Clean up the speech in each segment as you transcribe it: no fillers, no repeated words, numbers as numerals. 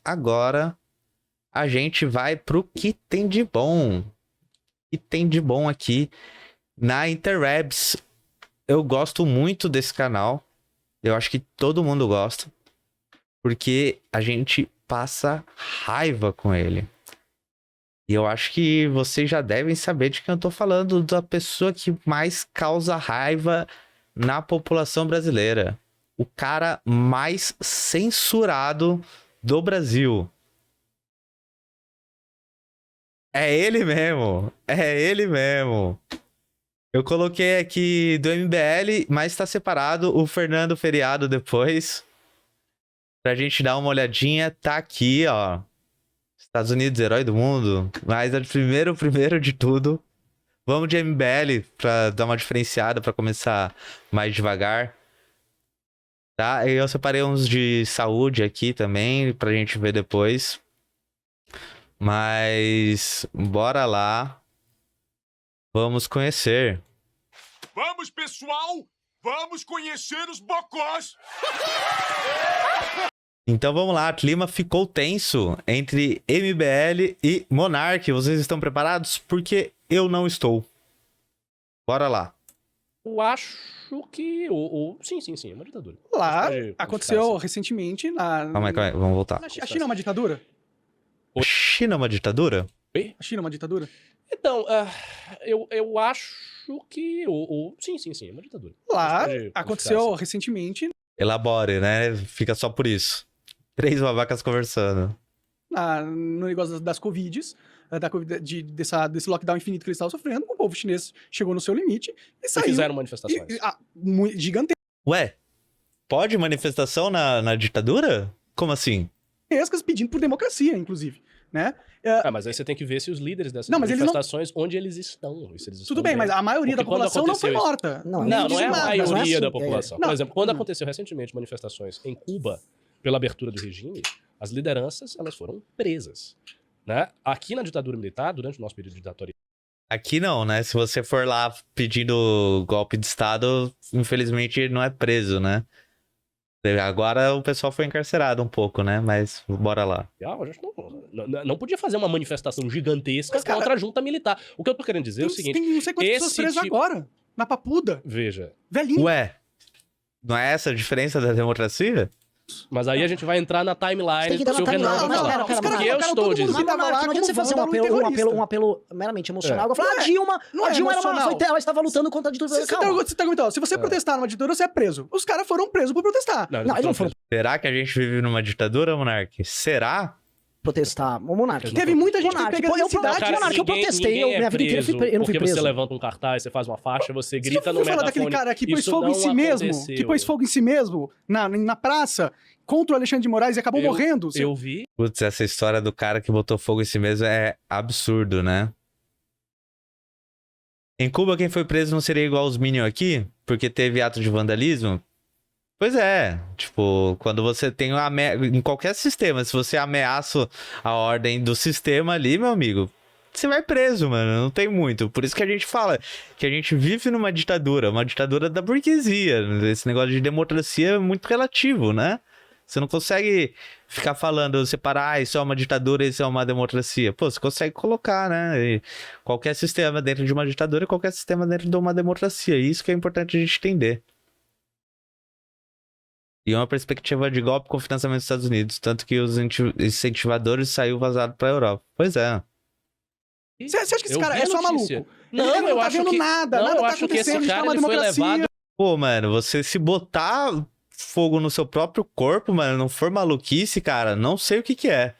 Agora a gente vai pro que tem de bom. O que tem de bom aqui na Interwebs. Eu gosto muito desse canal. Eu acho que todo mundo gosta. Porque a gente passa raiva com ele. E eu acho que vocês já devem saber de quem eu tô falando, da pessoa que mais causa raiva na população brasileira. O cara mais censurado do Brasil. É ele mesmo. É ele mesmo. Eu coloquei aqui do MBL, mas tá separado o Fernando Feriado depois. Pra gente dar uma olhadinha. Tá aqui, ó. Estados Unidos, herói do mundo. Mas primeiro de tudo. Vamos de MBL pra dar uma diferenciada, pra começar mais devagar. Tá? E eu separei uns de saúde aqui também, pra gente ver depois. Mas bora lá. Vamos conhecer. Vamos, pessoal! Vamos conhecer os bocós! Então vamos lá, o clima ficou tenso entre MBL e Monark. Vocês estão preparados? Porque eu não estou. Bora lá. Eu acho que... Sim, é uma ditadura. Lá, aconteceu recentemente na... Calma aí, vamos voltar. A China é uma ditadura? A China é uma ditadura? A China é uma ditadura? Então, eu acho que... Sim, é uma ditadura. Lá, aconteceu recentemente... Elabore, né? Fica só por isso. 3 babacas conversando. No negócio das Covids, desse lockdown infinito que eles estavam sofrendo, o povo chinês chegou no seu limite e saiu... fizeram manifestações. Gigantescas, Ué, pode manifestação na ditadura? Como assim? pedindo por democracia, inclusive, né? Mas aí você tem que ver se os líderes dessas Não, mas eles manifestações, onde eles estão. Se eles Tudo bem, mas a maioria da Porque quando população não foi aconteceu morta. Não é a maioria da população. Não. Por exemplo, quando aconteceu recentemente manifestações em Cuba pela abertura do regime, as lideranças elas foram presas. Né? Aqui na ditadura militar, durante o nosso período ditatorial... Aqui não, né? Se você for lá pedindo golpe de Estado, infelizmente não é preso, né? Agora o pessoal foi encarcerado um pouco, né? Mas bora lá. A gente não podia fazer uma manifestação gigantesca contra a junta militar. O que eu tô querendo dizer é o seguinte... Tem não sei quantas pessoas presas agora, na Papuda. Veja. Velhinho. Ué, não é essa a diferença da democracia? Mas aí a gente vai entrar na timeline Tem que entrar que o na Renan vai timeline. falar. Não, Porque eu estou dizendo... Tava lá Não adianta você fazer um apelo meramente emocional. Agora falar, a Dilma ela estava lutando contra a ditadura. Você tá comentando, se você protestar numa ditadura, você é preso. Os caras foram presos por protestar. Não, eles não foram Será que a gente vive numa ditadura, Monark? Será? protestar. O Monark. Teve muita gente que pegou a cidade. Monark, eu protestei. Minha vida inteira eu não fui preso. Você levanta um cartaz, você faz uma faixa, você grita no megafone. Você falar daquele cara que pôs fogo em si mesmo, na praça, contra o Alexandre de Moraes e acabou morrendo. Eu vi. Putz, essa história do cara que botou fogo em si mesmo é absurdo, né? Em Cuba, quem foi preso não seria igual os Minions aqui? Porque teve ato de vandalismo? Pois é, tipo, quando você tem em qualquer sistema, se você ameaça a ordem do sistema ali, meu amigo, você vai preso, mano, não tem muito. Por isso que a gente fala que a gente vive numa ditadura, uma ditadura da burguesia. Esse negócio de democracia é muito relativo, né? Você não consegue ficar falando, separar, isso é uma ditadura, isso é uma democracia. Pô, você consegue colocar, né? E qualquer sistema dentro de uma ditadura e qualquer sistema dentro de uma democracia. Isso que é importante a gente entender. E uma perspectiva de golpe com financiamento dos Estados Unidos, tanto que os incentivadores saiu vazado pra Europa. Pois é. Você acha que esse cara é só maluco? Não, ele não tá vendo nada eu tá acho que esse acontecendo, cara uma ele foi democracia. levado... Pô, mano, você se botar fogo no seu próprio corpo, mano, não for maluquice, cara, não sei o que é.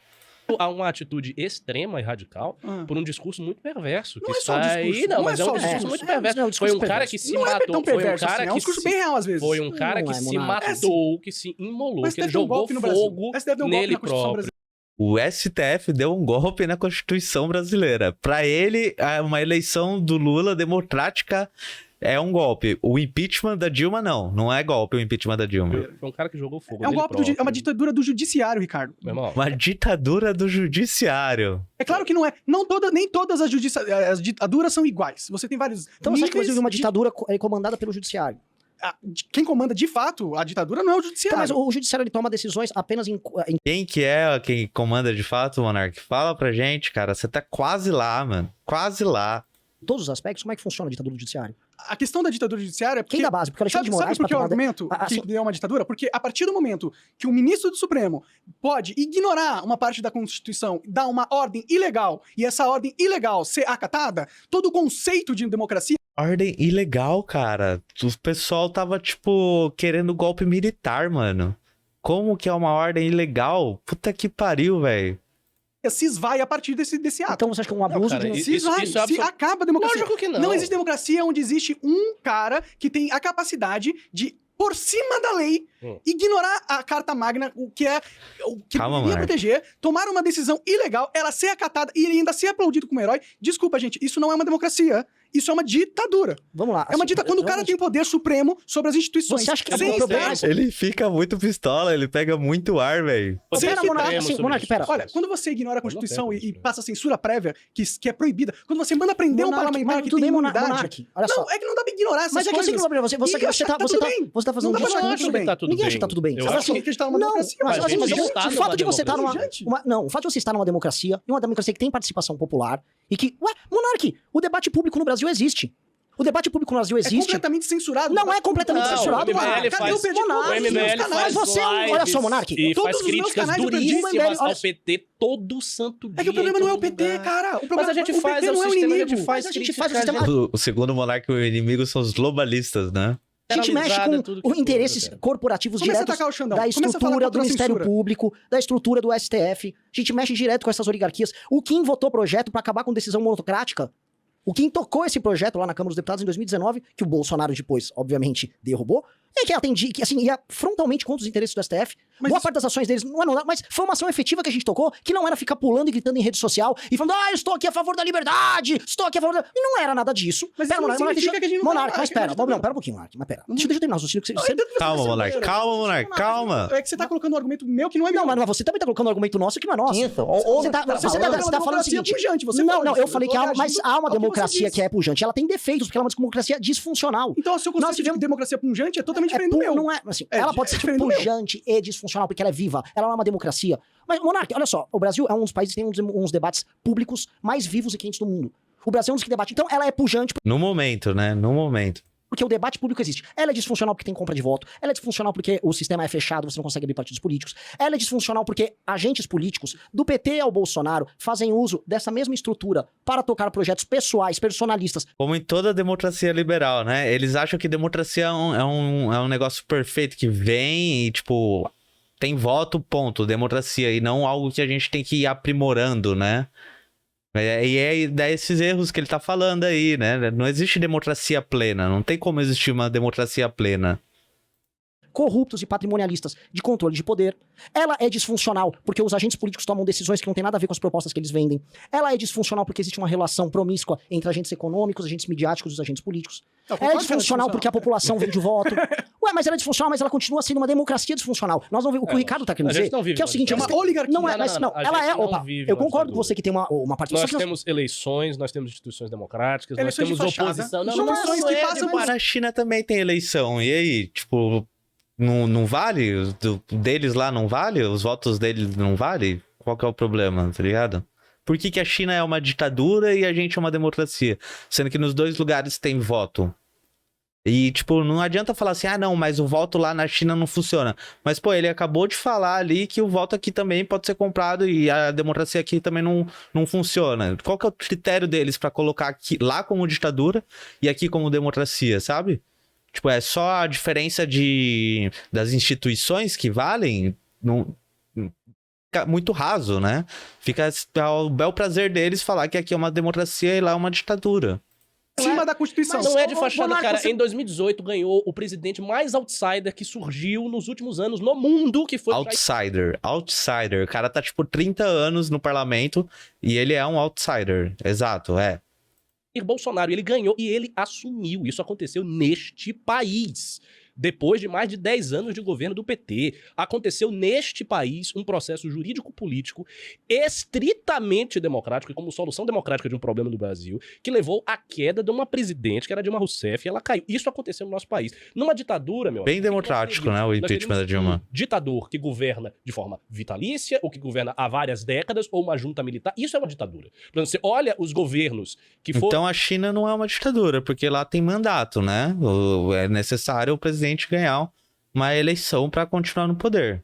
Há uma atitude extrema e radical por um discurso muito perverso. Não é só um discurso. Não, mas é um discurso muito perverso. Foi um cara que se matou. Foi um cara que... É um discurso bem real, às vezes. Foi um cara que se matou, que se imolou, que ele jogou fogo nele próprio. O STF deu um golpe na Constituição brasileira. Pra ele, uma eleição do Lula democrática é um golpe. O impeachment da Dilma, não é golpe o impeachment da Dilma. Foi um cara que jogou fogo. É um golpe, é uma ditadura do judiciário, Ricardo. Uma ditadura do judiciário. É claro que não é. Nem todas as ditaduras são iguais. Você tem vários. Então você acha que você vive uma ditadura comandada pelo judiciário? quem comanda de fato a ditadura não é o Então, judiciário. mas o judiciário ele toma decisões apenas em Quem que é quem comanda de fato, Monark? Fala pra gente, cara. Você tá quase lá, mano. Quase lá. todos os aspectos. Como é que funciona a ditadura judiciária? A questão da ditadura judiciária é porque... Quem dá base? Porque o Alexandre de Moraes... Sabe por que o pra tomar- argumento assim- que é uma ditadura? Porque a partir do momento que o ministro do Supremo pode ignorar uma parte da Constituição, dar uma ordem ilegal, e essa ordem ilegal ser acatada, todo o conceito de democracia... Ordem ilegal, cara. O pessoal tava, tipo, querendo golpe militar, mano. Como que é uma ordem ilegal? Puta que pariu, velho. se esvai a partir desse ato. Então você acha que um abuso cara, de um... isso- Se esvai, isso é se acaba a democracia. Lógico que não. Não existe democracia onde existe um cara que tem a capacidade de, por cima da lei, ignorar a Carta Magna, o que é o que Calma, deveria Monark. proteger, tomar uma decisão ilegal, ela ser acatada e ele ainda ser aplaudido como herói. Desculpa, gente, isso não é uma democracia. Isso é uma ditadura. Vamos lá. É uma ditadura. Quando o cara tem poder supremo sobre as instituições. Você acha que sem é problema? estar- Ele fica muito pistola, ele pega muito ar, velho. Você Pera, é Monark, supremo assim, sobre Monark, isso. pera. Olha, quando você ignora a Eu não Constituição tenho e isso. passa censura prévia, que é proibida, quando você manda prender um parlamentar que tudo tem bem, imunidade... Monark. Olha só. Não, é que não dá pra ignorar essas Mas é que coisas. assim, Gabriel, você E achar que tá tudo bem. tá fazendo Não dá pra discurso achar muito tudo bem. Tá tudo Ninguém bem. acha que tá tudo bem. Eu Mas acho assim, que acreditar numa não, democracia. mas A gente está o fato numa de você estar numa, democracia. não, o fato de você estar numa democracia, e uma democracia que tem participação popular, e que, Monark, o debate público no Brasil existe. O debate público no Brasil É existe. completamente censurado. Não é completamente Não, censurado, o MBL Monark. Cadê o faz- Pedro Monark, O MBL Mas faz você é um- olha só, Monark, e todos faz os meus críticas canais eu perdi, duríssimas MBL, olha- ao PT todo santo dia. É que o problema em não é o todo PT, lugar. cara. O problema Mas a gente o faz PT o não é o sistema, a inimigo. gente faz Mas a gente faz o crítica, sistema- O segundo monarca, o inimigo são os globalistas, né? A gente mexe Generalizada, tudo com que interesses for, cara. corporativos Começa a diretos atacar o Xandão. da Começa a falar estrutura contra do a Ministério censura. Público, da estrutura do STF. A gente mexe direto com essas oligarquias. O Kim votou projeto pra acabar com decisão monocrática. O Kim tocou esse projeto lá na Câmara dos Deputados em 2019, que o Bolsonaro depois, obviamente, derrubou, e que atendia, que assim, ia frontalmente contra os interesses do STF. Mas Boa isso- parte das ações deles não era, mas foi uma ação efetiva que a gente tocou, que não era ficar pulando e gritando em rede social e falando, eu estou aqui a favor da liberdade, estou aqui a favor da... E não era nada disso. Mas Pera, isso não Monark, significa que a gente não Monark, tá- mas que pera, a gente tá- não, pera um pouquinho, Monark, mas pera. Deixa eu terminar o raciocínio. que você- Calma, monarca. Calma, monarca. Calma. É que você tá colocando um argumento meu que não é meu. Não, mas você também tá colocando um argumento nosso que não é nosso. Isso. Você tá falando o democracia seguinte. pujante, você Não, falou não, isso, eu falei tô que há, reagindo mas há uma ao que você democracia disse. que é pujante. Ela tem defeitos, porque ela é uma democracia disfuncional. Então, o seu Nós conceito tivemos- de democracia punjante é totalmente diferente do meu. Não é, assim, É, ela pode ser diferente do meu. pujante e disfuncional porque ela é viva. Ela não é uma democracia. Mas, Monark, olha só, o Brasil é um dos países que tem uns debates públicos mais vivos e quentes do mundo. O Brasil é um dos que debate. Então, ela é pujante No momento, né? No momento. porque o debate público existe. Ela é disfuncional porque tem compra de voto. Ela é disfuncional porque o sistema é fechado, você não consegue abrir partidos políticos. Ela é disfuncional porque agentes políticos, do PT ao Bolsonaro, fazem uso dessa mesma estrutura para tocar projetos pessoais, personalistas. Como em toda democracia liberal, né? Eles acham que democracia é um negócio perfeito que vem e, tipo, tem voto, ponto, democracia, e não algo que a gente tem que ir aprimorando, né? E é desses erros que ele tá falando aí, né? Não existe democracia plena, não tem como existir uma democracia plena. Corruptos e patrimonialistas de controle de poder. Ela é disfuncional porque os agentes políticos tomam decisões que não têm nada a ver com as propostas que eles vendem. Ela é disfuncional porque existe uma relação promíscua entre agentes econômicos, agentes midiáticos e os agentes políticos. Eu Ela é concordo que ela é disfuncional porque a população vende voto. Ué, mas ela é disfuncional, mas ela continua sendo uma democracia disfuncional. Nós não vemos, o que o Ricardo tá querendo a gente dizer, não vive que é o uma seguinte, É uma eles têm- oligarquia. não é, mas não, a ela gente é, não opa, vive eu uma concordo com ditadura. você que tem uma participação. Nós temos eleições, nós temos instituições democráticas, Eleições de nós temos fachada. oposição. São eleições que passam, Mas na China também tem eleição, e aí? Tipo, não vale? Deles lá não vale? Os votos deles não vale? Qual que é o problema, tá ligado? Por que que a China é uma ditadura e a gente é uma democracia? Sendo que nos dois lugares tem voto. E, tipo, não adianta falar assim, não, mas o voto lá na China não funciona. Mas, pô, ele acabou de falar ali que o voto aqui também pode ser comprado e a democracia aqui também não funciona. Qual que é o critério deles pra colocar aqui, lá como ditadura e aqui como democracia, sabe? Tipo, é só a diferença das instituições que valem? Fica muito raso, né? Fica ao bel prazer deles falar que aqui é uma democracia e lá é uma ditadura. Acima da Constituição. Não é de Ô, fachada, Monarca, cara. você- Em 2018 ganhou o presidente mais outsider que surgiu nos últimos anos no mundo, que foi Outsider. O cara tá, tipo, 30 anos no parlamento e ele é um outsider. Exato, é. Jair Bolsonaro. Ele ganhou e ele assumiu. Isso aconteceu neste país. depois de mais de 10 anos de governo do PT. Aconteceu neste país um processo jurídico-político estritamente democrático e como solução democrática de um problema do Brasil, que levou à queda de uma presidente, que era Dilma Rousseff, e ela caiu. Isso aconteceu no nosso país. Numa ditadura, meu Bem amigo, democrático, né? O impeachment da Dilma. um ditador que governa de forma vitalícia, ou que governa há várias décadas, ou uma junta militar. Isso é uma ditadura. Por exemplo, você olha os governos que foram... Então a China não é uma ditadura, porque lá tem mandato, né? É necessário o presidente ganhar uma eleição para continuar no poder.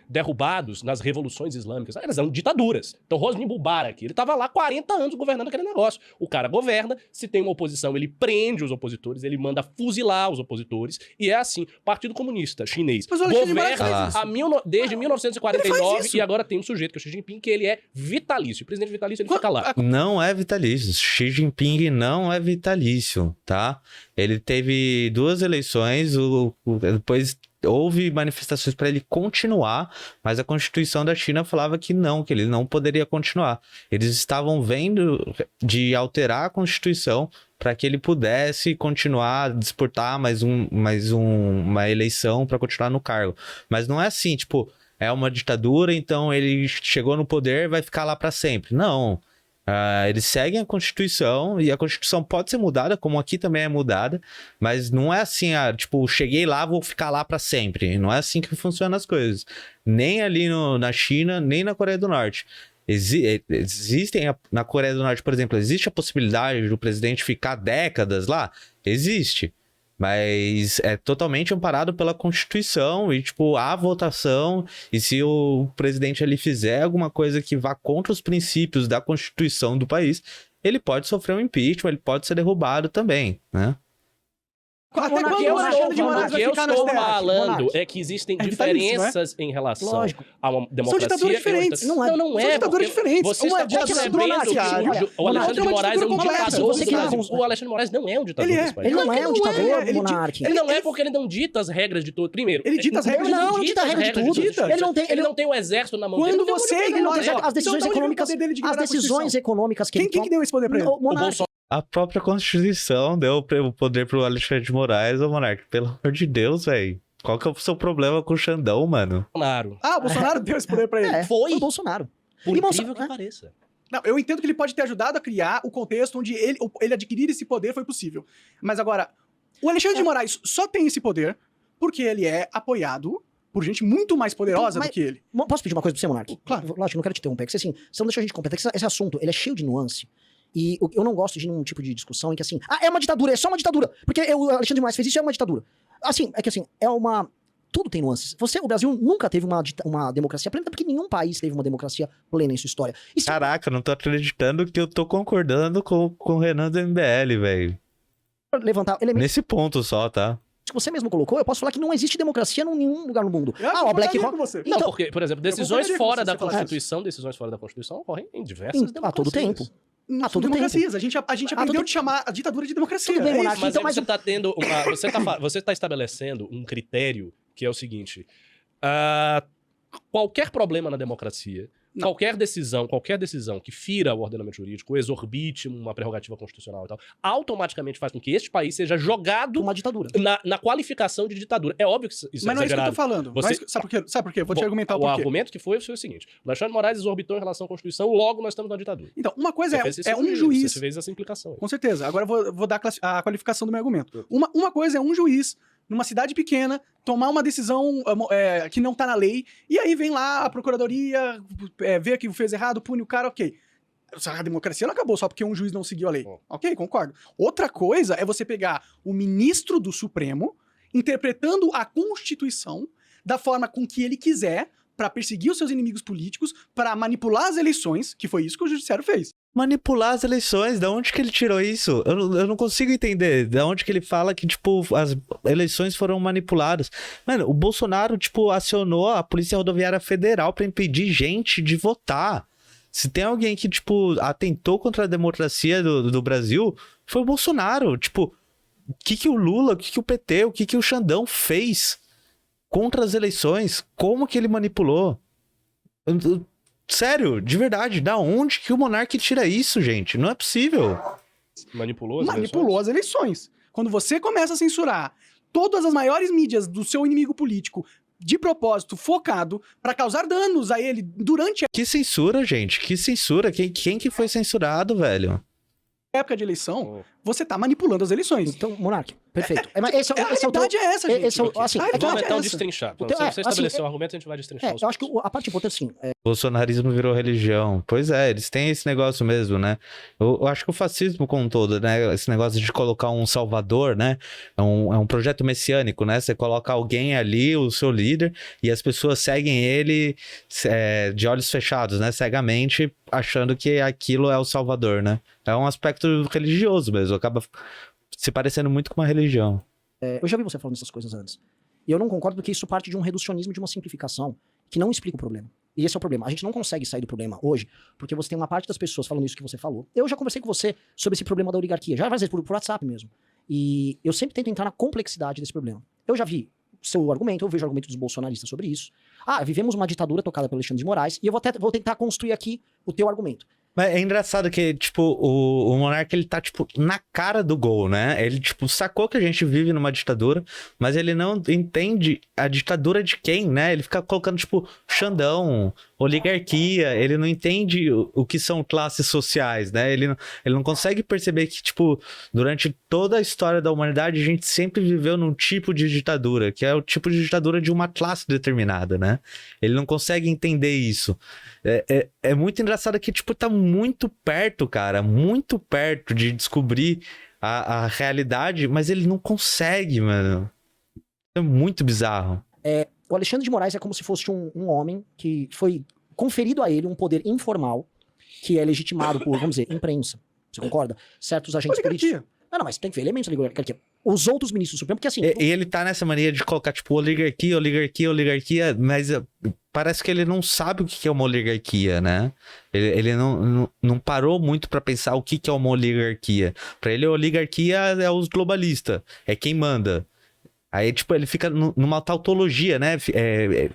derrubados nas revoluções islâmicas. Elas eram ditaduras. Então, Hosni Mubarak, ele estava lá 40 anos governando aquele negócio. O cara governa, se tem uma oposição, ele prende os opositores, ele manda fuzilar os opositores, e é assim. Partido Comunista Chinês Mas o Alexandre de Moraes governa faz isso. desde Ele 1949, faz isso. e agora tem um sujeito, que é o Xi Jinping, que ele é vitalício. O presidente vitalício, ele fica lá. Não é vitalício. Xi Jinping não é vitalício, tá? Ele teve 2 eleições, depois houve manifestações para ele continuar, mas a Constituição da China falava que não, que ele não poderia continuar. Eles estavam vendo de alterar a Constituição para que ele pudesse continuar a disputar uma eleição para continuar no cargo. Mas não é assim, tipo, é uma ditadura, então ele chegou no poder e vai ficar lá para sempre. Não. Eles seguem a Constituição e a Constituição pode ser mudada, como aqui também é mudada, mas não é assim, tipo, cheguei lá, vou ficar lá para sempre. Não é assim que funcionam as coisas. Nem ali na China, nem na Coreia do Norte. Existem, na Coreia do Norte, por exemplo, existe a possibilidade do presidente ficar décadas lá? Existe. Mas é totalmente amparado pela Constituição e, tipo, há votação, e se o presidente ali fizer alguma coisa que vá contra os princípios da Constituição do país, ele pode sofrer um impeachment, ele pode ser derrubado também, né? Até O quando que eu o Alexandre de Moraes vai estou ficar no STF? falando Monark. é que existem É vitalício, diferenças em relação Lógico. a uma democracia. ditaduras e outra. diferentes. Não é. Não São é. ditaduras porque diferentes. Você Uma está é ditadura concebendo que monárquica. o Alexandre de Outra é uma Moraes é um ditadura completa. ditador Se do você Brasil. quer- O Alexandre de Moraes não é um ditador Ele é. desse país. Ele não é um ditador, ele- monarca. Ele não é porque ele não dita as regras de todo. Primeiro, Ele dita as regras de Não, tudo. não dita a regra de tudo. Dita. Ele não tem o exército na mão dele. Quando não tem você onde ignora fazer. As decisões Então, onde vem o econômicas, poder dele de as ignorar a decisões Constituição? econômicas que Quem ele toma... que deu esse poder pra ele? O monarca. A própria Constituição deu o poder pro Alexandre de Moraes, ô Monarca. Pelo amor de Deus, velho. Qual que é o seu problema com o Xandão, mano? Bolsonaro. Ah, o Bolsonaro deu esse poder pra ele. Foi o Bolsonaro. Por E incrível que Bolsonaro- pareça. Não, eu entendo que ele pode ter ajudado a criar o contexto onde ele adquirir esse poder foi possível. Mas agora, o Alexandre de Moraes só tem esse poder porque ele é apoiado por gente muito mais poderosa Mas- do que ele. Posso pedir uma coisa pra você, Monark? Claro. Lógico, não quero te interromper, porque assim, você não deixa a gente completar. Esse assunto, ele é cheio de nuance. E eu não gosto de ir num tipo de discussão em que assim, é uma ditadura, é só uma ditadura. Porque o Alexandre de Moraes fez isso, é uma ditadura. Assim, é que assim, é uma... Tudo tem nuances. O Brasil nunca teve uma democracia plena, porque nenhum país teve uma democracia plena em sua história. E se Caraca, eu não tô acreditando que eu tô concordando com o Renan do MBL, velho. eu levantar elementos Nesse ponto só, tá? que você mesmo colocou, eu posso falar que não existe democracia em nenhum lugar no mundo. O BlackRock... com você. Não, Então- porque, por exemplo, decisões concordaria com fora você da se você falasse decisões fora da Constituição ocorrem em diversas A todo tempo. democracias. Não a são todo democracias. A gente aprendeu todo de chamar a ditadura de democracia. Tudo bem, É isso. Monark. Mas Então, aí mas você tá tendo uma... Você tá estabelecendo um critério que é o seguinte. Qualquer problema na democracia, qualquer decisão que fira o ordenamento jurídico, exorbite uma prerrogativa constitucional e tal, automaticamente faz com que este país seja jogado uma ditadura. na qualificação de ditadura. É óbvio que isso Mas não é isso que eu tô exagerado. falando. Você- Mas sabe por quê? Vou te Bom, argumentar o o porquê. argumento que foi o seguinte. O Alexandre de Moraes exorbitou em relação à Constituição, logo nós estamos na ditadura. Então, uma coisa Você fez esse é um juízo, juiz... Você fez essa implicação aí. Com certeza. Agora eu vou dar a qualificação do meu argumento. Uma coisa é um juiz, numa cidade pequena, tomar uma decisão que não tá na lei, e aí vem lá a procuradoria, vê que fez errado, pune o cara, ok. A democracia não acabou só porque um juiz não seguiu a lei. Ok, concordo. Outra coisa é você pegar o ministro do Supremo, interpretando a Constituição da forma com que ele quiser, para perseguir os seus inimigos políticos, para manipular as eleições, que foi isso que o judiciário fez. Manipular as eleições, da onde que ele tirou isso? Eu não consigo entender da onde que ele fala que, tipo, as eleições foram manipuladas. Mano, o Bolsonaro, tipo, acionou a Polícia Rodoviária Federal pra impedir gente de votar. Se tem alguém que, tipo, atentou contra a democracia do Brasil, foi o Bolsonaro. Tipo, o que o Lula, o que o PT, o que o Xandão fez contra as eleições? Como que ele manipulou? Sério, de verdade, da onde que o Monark tira isso, gente? Não é possível. Manipulou as Manipulou as eleições. Quando você começa a censurar todas as maiores mídias do seu inimigo político de propósito, focado pra causar danos a ele durante a Que censura, gente. Que censura. Quem que foi censurado, velho? época de eleição, você tá manipulando as eleições. Então, Monark, perfeito. Mas esse A é o teu... realidade é essa, gente. Esse é o, assim, A é que- realidade Vamos então essa. destrinchar. O teu- Se é, você assim, estabeleceu o argumento, a gente vai destrinchar os eu acho que a parte importante, assim, Bolsonarismo virou religião. Pois é, eles têm esse negócio mesmo, né? Eu acho que o fascismo como um todo, né? Esse negócio de colocar um salvador, né? É um projeto messiânico, né? Você coloca alguém ali, o seu líder, e as pessoas seguem ele de olhos fechados, né? Cegamente, achando que aquilo é o salvador, né? É um aspecto religioso mesmo. Acaba se parecendo muito com uma religião. eu já vi você falando essas coisas antes. E eu não concordo porque isso parte de um reducionismo, de uma simplificação, que não explica o problema. E esse é o problema. A gente não consegue sair do problema hoje, porque você tem uma parte das pessoas falando isso que você falou. Eu já conversei com você sobre esse problema da oligarquia, já várias vezes por WhatsApp mesmo. E eu sempre tento entrar na complexidade desse problema. Eu já vi seu argumento, eu vejo o argumento dos bolsonaristas sobre isso. Vivemos uma ditadura tocada pelo Alexandre de Moraes, e eu vou tentar construir aqui o teu argumento. Mas é engraçado que, tipo, o Monark, ele tá, tipo, na cara do gol, né? Ele, tipo, sacou que a gente vive numa ditadura, mas ele não entende a ditadura de quem, né? Ele fica colocando, tipo, Xandão, oligarquia, ele não entende o que são classes sociais, né? Ele não consegue perceber que, tipo, durante toda a história da humanidade, a gente sempre viveu num tipo de ditadura, que é o tipo de ditadura de uma classe determinada, né? Ele não consegue entender isso. É muito engraçado que, tipo, tá muito perto, cara, muito perto de descobrir a realidade, mas ele não consegue, mano. É muito bizarro. O Alexandre de Moraes é como se fosse um homem que foi conferido a ele um poder informal, que é legitimado por, vamos dizer, imprensa. Você concorda? Certos agentes políticos. Oligarquia. Não, mas tem que ver elementos da oligarquia. Os outros ministros do Supremo, porque assim... E ele tá nessa mania de colocar, tipo, oligarquia, mas parece que ele não sabe o que é uma oligarquia, né? Ele não parou muito pra pensar o que é uma oligarquia. Pra ele, a oligarquia é os globalistas, é quem manda. Aí, tipo, ele fica numa tautologia, né?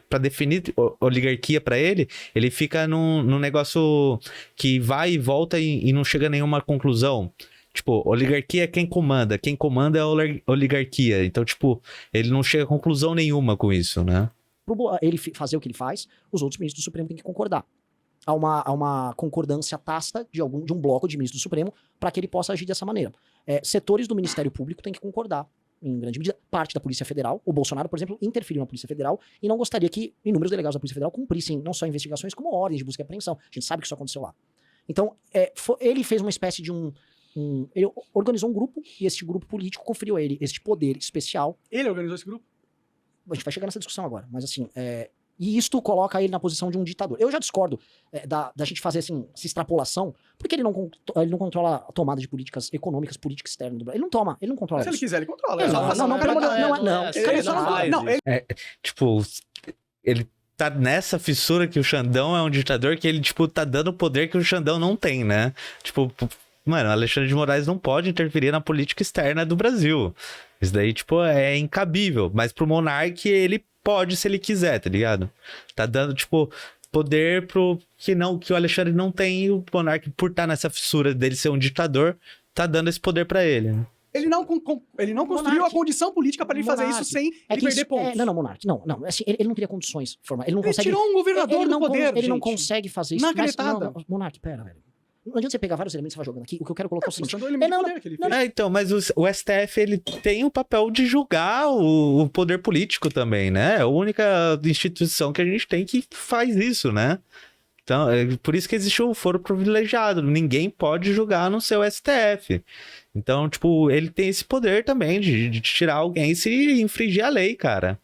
Pra definir oligarquia pra ele, ele fica num negócio que vai e volta e não chega a nenhuma conclusão. Tipo, oligarquia é quem comanda é a oligarquia. Então, tipo, ele não chega a conclusão nenhuma com isso, né? Para ele fazer o que ele faz, os outros ministros do Supremo têm que concordar. Há uma concordância tácita de um bloco de ministros do Supremo para que ele possa agir dessa maneira. Setores do Ministério Público têm que concordar, em grande medida. Parte da Polícia Federal, o Bolsonaro, por exemplo, interferiu na Polícia Federal e não gostaria que inúmeros delegados da Polícia Federal cumprissem não só investigações, como ordens de busca e apreensão. A gente sabe que isso aconteceu lá. Então, ele fez uma espécie de ele organizou um grupo e este grupo político conferiu a ele este poder especial. Ele organizou esse grupo? A gente vai chegar nessa discussão agora, mas assim, e isto coloca ele na posição de um ditador. Eu já discordo da gente fazer assim, essa extrapolação, porque ele não controla a tomada de políticas econômicas, política externa do Brasil. Ele não controla Se ele isso. quiser, ele controla. Não, pelo amor de Deus, não. Ele só não. Tipo, ele tá nessa fissura que o Xandão é um ditador, que ele, tipo, tá dando poder que o Xandão não tem, né? Tipo, mano, Alexandre de Moraes não pode interferir na política externa do Brasil. Isso daí, tipo, é incabível. Mas pro monarca, ele pode se ele quiser, tá ligado? Tá dando, tipo, poder que o Alexandre não tem, e o monarca, por estar nessa fissura dele ser um ditador, tá dando esse poder pra ele, né? Ele não construiu a condição política para ele fazer isso sem ele perder pontos. Não, Monark, não. Assim, ele não cria condições formais. Ele não Ele consegue. tirou um governador do poder, Ele não gente. consegue fazer isso. Na canetada. Monark, pera, velho. Não adianta você pegar vários elementos e vai jogando aqui. O que eu quero colocar é o seguinte. Mostrando o elemento de poder que ele fez. Então, mas o STF, ele tem o papel de julgar o poder político também, né? É a única instituição que a gente tem que faz isso, né? Então, é por isso que existe o foro privilegiado. Ninguém pode julgar no seu STF. Então, tipo, ele tem esse poder também de tirar alguém se infringir a lei, cara.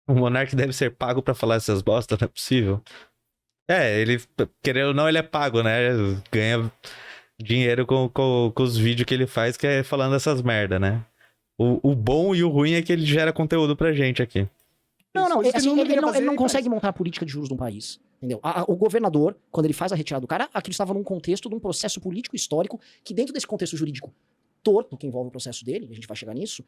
O monarca deve ser pago pra falar essas bostas, não é possível. Ele, querendo ou não, ele é pago, né? Ganha dinheiro com os vídeos que ele faz, que é falando essas merda, né? O bom e o ruim é que ele gera conteúdo pra gente aqui. Não, Coisas que assim, ele não ele deveria não, fazer, ele não ele consegue faz. montar a política de juros de um país. Entendeu? O governador, quando ele faz a retirada do cara, aquilo estava num contexto de um processo político histórico, que dentro desse contexto jurídico torto, que envolve o processo dele, a gente vai chegar nisso,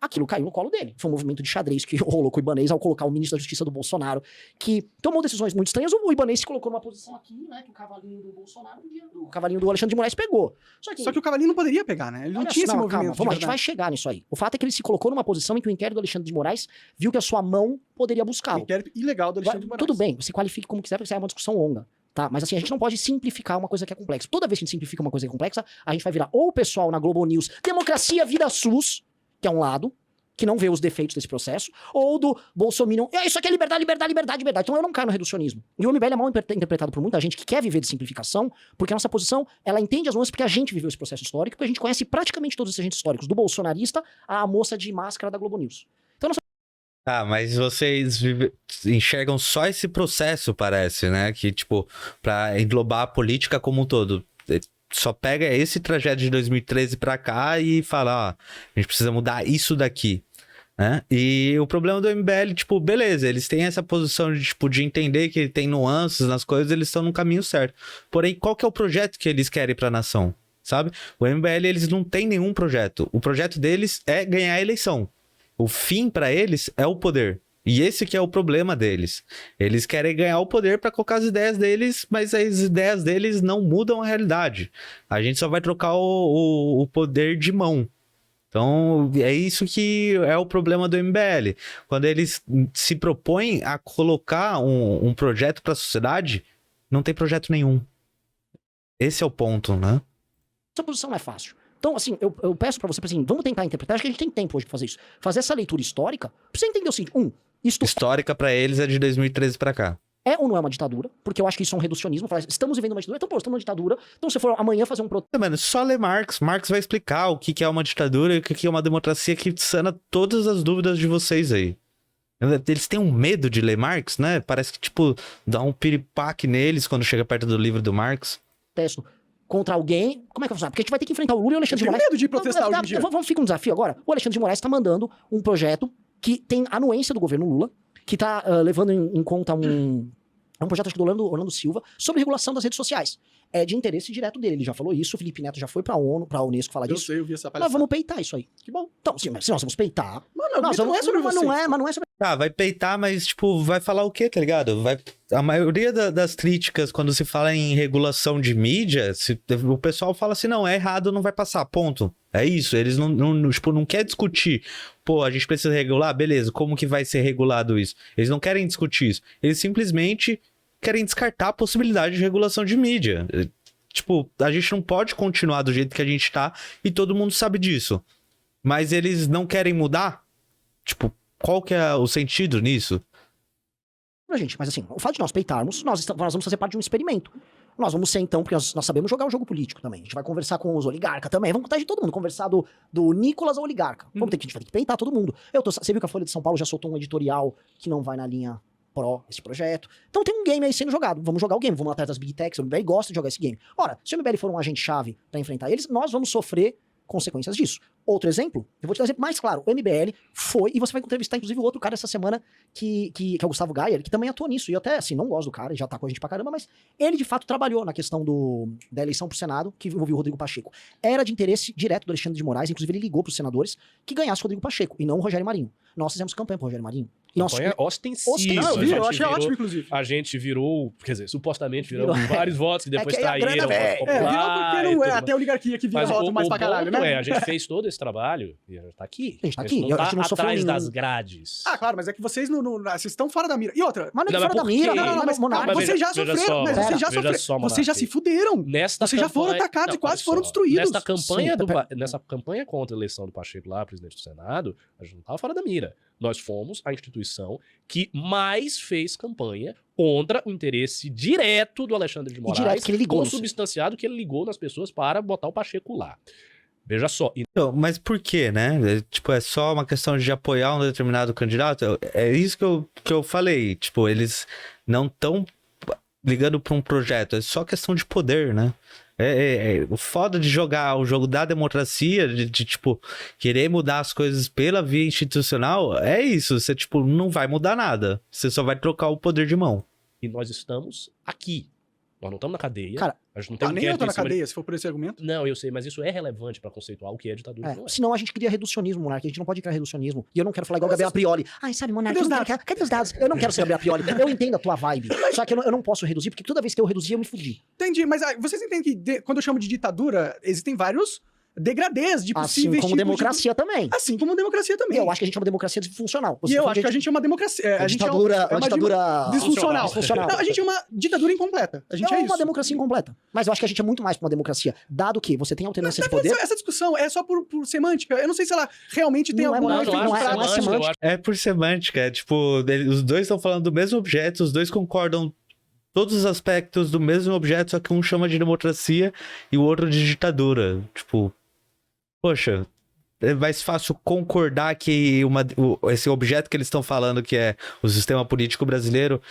aquilo caiu no colo dele. Foi um movimento de xadrez que rolou com o Ibanez ao colocar o ministro da Justiça do Bolsonaro, que tomou decisões muito estranhas. O Ibanez se colocou numa posição aqui, né, que o cavalinho do Bolsonaro, o cavalinho do Alexandre de Moraes pegou. Só que o Cavalinho não poderia pegar, né? Ele não olha tinha só, esse não, movimento. calma, vamos, a gente vai chegar nisso aí. O fato é que ele se colocou numa posição em que o inquérito do Alexandre de Moraes viu que a sua mão poderia buscá-lo. Inquérito ilegal do Alexandre de Moraes. Tudo bem, você qualifique como quiser, porque isso é uma discussão longa. Tá? Mas assim, a gente não pode simplificar uma coisa que é complexa. Toda vez que a gente simplifica uma coisa que é complexa, a gente vai virar ou o pessoal na Globo News, democracia, vida SUS, que é um lado, que não vê os defeitos desse processo, ou do Bolsominion, isso aqui é liberdade, liberdade, liberdade, liberdade. Então eu não caio no reducionismo. E o MBL é mal interpretado por muita gente que quer viver de simplificação, porque a nossa posição, ela entende as nuances porque a gente viveu esse processo histórico, porque a gente conhece praticamente todos esses agentes históricos, do bolsonarista à moça de máscara da Globo News. Então Ah, mas vocês enxergam só esse processo, parece, né? Que, tipo, pra englobar a política como um todo. Só pega esse trajeto de 2013 pra cá e fala, ó, a gente precisa mudar isso daqui, né? E o problema do MBL, tipo, beleza, eles têm essa posição de, tipo, de entender que tem nuances nas coisas, eles estão no caminho certo. Porém, qual que é o projeto que eles querem pra nação, sabe? O MBL, eles não têm nenhum projeto. O projeto deles é ganhar a eleição. O fim pra eles é o poder. E esse que é o problema deles. Eles querem ganhar o poder para colocar as ideias deles, mas as ideias deles não mudam a realidade. A gente só vai trocar o poder de mão. Então, é isso que é o problema do MBL. Quando eles se propõem a colocar um projeto para a sociedade, não tem projeto nenhum. Esse é o ponto, né? essa posição não é fácil. Então, assim, eu peço pra você, assim, vamos tentar interpretar, acho que a gente tem tempo hoje pra fazer isso. Fazer essa leitura histórica, pra você entender o seguinte, isto Histórica pra eles é de 2013 pra cá. é ou não é uma ditadura, porque eu acho que isso é um reducionismo, falar, estamos vivendo uma ditadura, então, pô, estamos numa ditadura, então se for amanhã fazer um protesto... Mano, só ler Marx. Marx vai explicar o que é uma ditadura e o que é uma democracia, que sana todas as dúvidas de vocês aí. Eles têm um medo de ler Marx, né? Parece que, tipo, dá um piripaque neles quando chega perto do livro do Marx. Contra alguém, como é que vai funcionar? Porque a gente vai ter que enfrentar o Lula e o Alexandre de Eu tenho Moraes. medo de protestar hoje em dia. Vamos ficar um desafio agora. O Alexandre de Moraes tá mandando um projeto que tem anuência do governo Lula, que tá levando em conta um projeto, acho que do Orlando Silva, sobre regulação das redes sociais. É de interesse direto dele. Ele já falou isso, o Felipe Neto já foi pra ONU, pra Unesco falar Eu disso. sei, eu vi essa Nós palhaçada. vamos peitar isso aí. Que bom. Então, se nós vamos peitar... Mano, Nós não é sobre mas vocês. não é sobre... Ah, vai peitar, mas, tipo, vai falar o quê, tá ligado? A maioria das críticas, quando se fala em regulação de mídia, o pessoal fala assim, não, é errado, não vai passar, ponto. É isso, eles não querem discutir. Pô, a gente precisa regular, beleza, como que vai ser regulado isso? Eles não querem discutir isso. Eles simplesmente querem descartar a possibilidade de regulação de mídia. Tipo, a gente não pode continuar do jeito que a gente tá e todo mundo sabe disso. Mas eles não querem mudar? Tipo, qual que é o sentido nisso? Gente, mas assim, o fato de nós peitarmos, nós vamos fazer parte de um experimento. Nós vamos ser, então, porque nós sabemos jogar o jogo político também. A gente vai conversar com os oligarcas também. Vamos contar de todo mundo. Conversar do Nicolas ao oligarca. A gente vai ter que peitar todo mundo. Você viu que a Folha de São Paulo já soltou um editorial que não vai na linha pró esse projeto. Então tem um game aí sendo jogado. Vamos jogar o game. Vamos atrás das Big Techs. O MBL gosta de jogar esse game. Ora, se o MBL for um agente-chave pra enfrentar eles, nós vamos sofrer consequências disso. Outro exemplo, eu vou te dar um exemplo mais claro. O MBL foi, e você vai entrevistar inclusive o outro cara essa semana, que é o Gustavo Gayer, que também atua nisso. E eu até, assim, não gosto do cara, já tá com a gente pra caramba, mas ele de fato trabalhou na questão da eleição pro Senado, que envolveu o Rodrigo Pacheco. Era de interesse direto do Alexandre de Moraes, inclusive ele ligou pros senadores que ganhasse o Rodrigo Pacheco, e não o Rogério Marinho. Nós fizemos campanha pro Rogério Marinho. Campanha ostensiva. Não, eu achei virou, ótimo, inclusive. A gente virou, quer dizer, supostamente virou vários votos que depois que aí a traíram. grana, votos Virou populares porque e não é tudo até a oligarquia que vira Mas voto mais pra caralho, ponto né? a gente fez todo esse trabalho e a gente tá aqui. A gente tá não aqui, a tá gente não sofreu atrás nenhum. das grades. Ah, claro, mas é que vocês vocês estão fora da mira. E outra, Mas não é Não, fora da mas por mira, quê? não, mas Monarca. Mas vocês já veja sofreram, só, mas vocês já veja sofreram. só, Vocês já Monark. se fuderam. Nesta Vocês já foram atacados e quase foram destruídos. Nesta campanha, Sim, nessa campanha contra a eleição do Pacheco lá, presidente do Senado, a gente não estava fora da mira. Nós fomos a instituição que mais fez campanha contra o interesse direto do Alexandre de Moraes, direto que ele ligou, consubstanciado que ele ligou nas pessoas para botar o Pacheco lá. Veja só. Então, mas por quê, né? Tipo, é só uma questão de apoiar um determinado candidato? É isso que eu falei. Tipo, eles não estão ligando para um projeto. É só questão de poder, né? O foda de jogar o jogo da democracia, de, tipo, querer mudar as coisas pela via institucional, é isso. Você, tipo, não vai mudar nada. Você só vai trocar o poder de mão. E nós estamos aqui. Nós não estamos na cadeia. Cara, a gente não tem Nem eu tô na em cima de- cadeia, se for por esse argumento. Não, eu sei, mas isso é relevante pra conceituar o que é ditadura e não é. Senão a gente cria reducionismo, Monark. A gente não pode criar reducionismo. E eu não quero falar igual Mas Gabriel Prioli. Ai, sabe, Monark, Cadê os eu não quero- cadê os dados? Eu não quero ser Gabriel Prioli. Eu entendo a tua vibe. Só que eu não posso reduzir, porque toda vez que eu reduzir, eu me fudi. Entendi, mas vocês entendem que quando eu chamo de ditadura, existem vários degradês de Assim possíveis como tipos democracia também. Assim como democracia E também. eu acho que a gente é uma democracia disfuncional. E eu acho que a gente é uma democracia. A gente é uma ditadura disfuncional. disfuncional. Não, a gente é uma ditadura incompleta. A gente é é uma isso. democracia incompleta. Mas eu acho que a gente é muito mais pra uma democracia. Dado que você tem alternância de poder. Essa discussão é só por semântica. Eu não sei se ela realmente tem Não é algum monárquico, efeito não é prático. semântica. eu acho É por semântica, é tipo, os dois estão falando do mesmo objeto, os dois concordam todos os aspectos do mesmo objeto, só que um chama de democracia e o outro de ditadura. Tipo, poxa, é mais fácil concordar que esse objeto que eles estão falando, que é o sistema político brasileiro,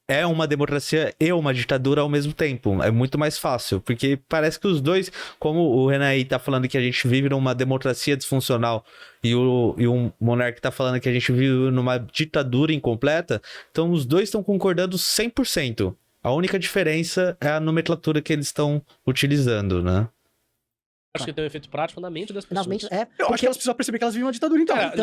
é uma democracia e uma ditadura ao mesmo tempo. É muito mais fácil, porque parece que os dois, como o Renan aí tá falando que a gente vive numa democracia disfuncional e o Monark tá falando que a gente vive numa ditadura incompleta, então os dois estão concordando 100%. A única diferença é a nomenclatura que eles estão utilizando, né? Acho que tem um efeito prático na mente das Nas pessoas. mentes, Eu acho que elas precisam perceber que elas vivem uma ditadura, então. Cara,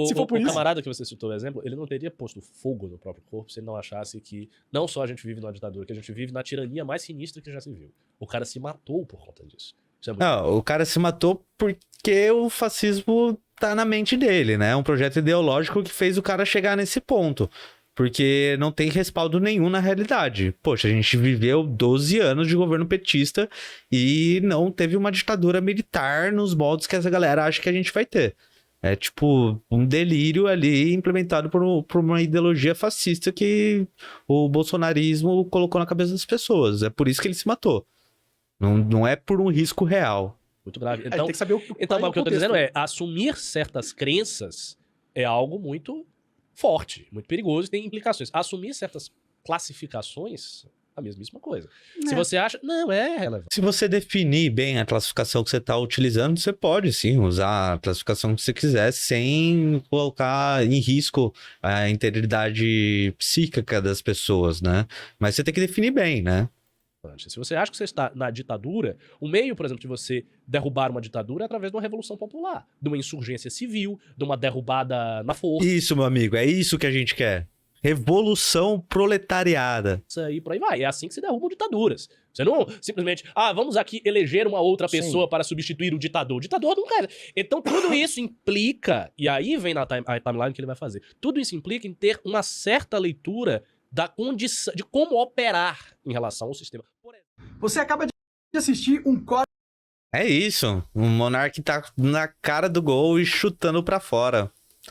Se for por o isso. camarada que você citou o exemplo, ele não teria posto fogo no próprio corpo se ele não achasse que não só a gente vive numa ditadura, que a gente vive na tirania mais sinistra que já se viu. O cara se matou por conta disso. Isso é muito Não, o cara se matou porque o fascismo tá na mente dele, né? É um projeto ideológico que fez o cara chegar nesse ponto. Porque não tem respaldo nenhum na realidade. Poxa, a gente viveu 12 anos de governo petista e não teve uma ditadura militar nos moldes que essa galera acha que a gente vai ter. É tipo um delírio ali implementado por uma ideologia fascista que o bolsonarismo colocou na cabeça das pessoas. É por isso que ele se matou. Não é por um risco real. muito grave. A gente Então, tem que saber então qual o que eu tô dizendo é, assumir certas crenças é algo muito forte, muito perigoso e tem implicações. Assumir certas classificações, a mesmíssima coisa. Se você acha, não é relevante. Se você definir bem a classificação que você está utilizando, você pode sim usar a classificação que você quiser sem colocar em risco a integridade psíquica das pessoas, né? Mas você tem que definir bem, né? Se você acha que você está na ditadura, o meio, por exemplo, de você derrubar uma ditadura é através de uma revolução popular, de uma insurgência civil, de uma derrubada na força Isso, meu amigo, é isso que a gente quer. Revolução proletariada. e por aí vai. É assim que se derrubam ditaduras. Você não simplesmente, vamos aqui eleger uma outra pessoa para substituir o ditador. O ditador não quer. Então tudo isso implica, e aí vem a timeline que ele vai fazer, tudo isso implica em ter uma certa leitura da condição, de como operar em relação ao sistema. Por exemplo, Você acaba de assistir um corte É isso. O Monark tá na cara do gol e chutando pra fora.